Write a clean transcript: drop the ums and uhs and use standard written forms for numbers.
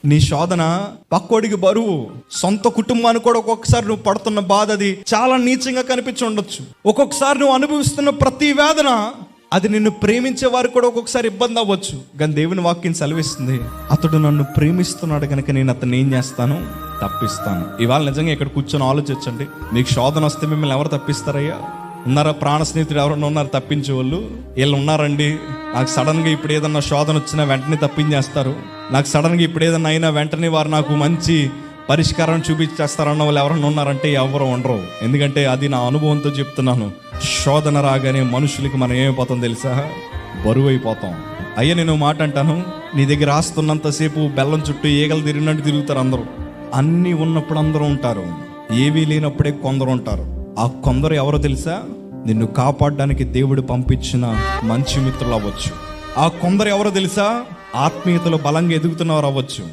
నీ శోధన పక్కోడికి బరువు, సొంత కుటుంబానికి కూడా ఒక్కొక్కసారి నువ్వు పడుతున్న బాధ అది చాలా నీచంగా కనిపించి ఉండొచ్చు. ఒక్కొక్కసారి నువ్వు అనుభవిస్తున్న ప్రతి వేదన అది నిన్ను ప్రేమించే వారికి కూడా ఒక్కొక్కసారి ఇబ్బంది అవ్వచ్చు. కానీ దేవుని వాక్యం సెలవిస్తుంది, అతడు నన్ను ప్రేమిస్తున్నాడు కనుక నేను అతన్ని ఏం చేస్తాను, తప్పిస్తాను. ఇవాళ నిజంగా ఇక్కడ కూర్చొని ఆలోచించండి. మీకు శోధన వస్తే మిమ్మల్ని ఎవరు తప్పిస్తారయ్యా? ఉన్నారా? ప్రాణ స్నేహితుడు ఎవరన్నా ఉన్నారు తప్పించే వాళ్ళు? వీళ్ళు ఉన్నారండి. నాకు సడన్గా ఇప్పుడు ఏదన్నా శోధన వచ్చినా వెంటనే తప్పించేస్తారు, నాకు సడన్గా ఇప్పుడు ఏదన్నా అయినా వెంటనే వారు నాకు మంచి పరిష్కారం చూపించేస్తారన్న వాళ్ళు ఎవరన్నా ఉన్నారంటే ఎవరు ఉండరు. ఎందుకంటే అది నా అనుభవంతో చెప్తున్నాను. శోధన రాగానే మనుషులకి మనం ఏమైపోతాం తెలుసా? బరువు అయిపోతాం. అయ్యా నేను మాట అంటాను, నీ దగ్గర ఆస్తున్నంతసేపు బెల్లం చుట్టూ ఈగలు తిరిగినట్టు తిరుగుతారు అందరూ. అన్నీ ఉన్నప్పుడు అందరూ ఉంటారు, ఏవీ లేనప్పుడే కొందరు ఉంటారు. ఆ కొందరు ఎవరో తెలుసా? నిన్ను కాపాడడానికి దేవుడు పంపించిన మంచి మిత్రులు అవ్వచ్చు. ఆ కొందరు ఎవరో తెలుసా? ఆత్మీయతలో బలంగా ఎదుగుతున్నవారు అవ్వచ్చు.